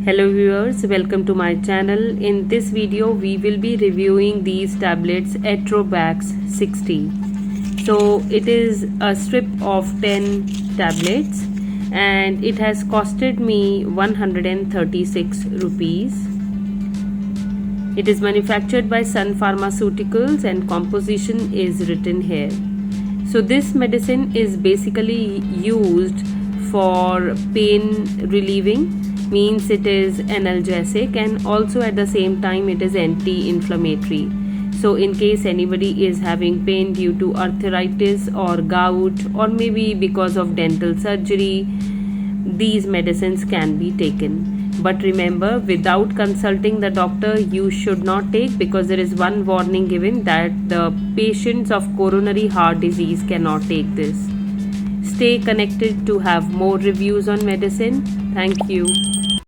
Hello viewers, welcome to my channel. In this video we will be reviewing these tablets Etrobax 60. So it is a strip of 10 tablets and it has costed me 136 rupees. It is manufactured by Sun Pharmaceuticals and composition is written here. So this medicine is basically used for pain relieving, means it is analgesic, and also at the same time it is anti-inflammatory. So in case anybody is having pain due to arthritis or gout or maybe because of dental surgery, these medicines can be taken. But remember, without consulting the doctor you should not take, because there is one warning given that the patients of coronary heart disease cannot take this. Stay connected to have more reviews on medicine. Thank you.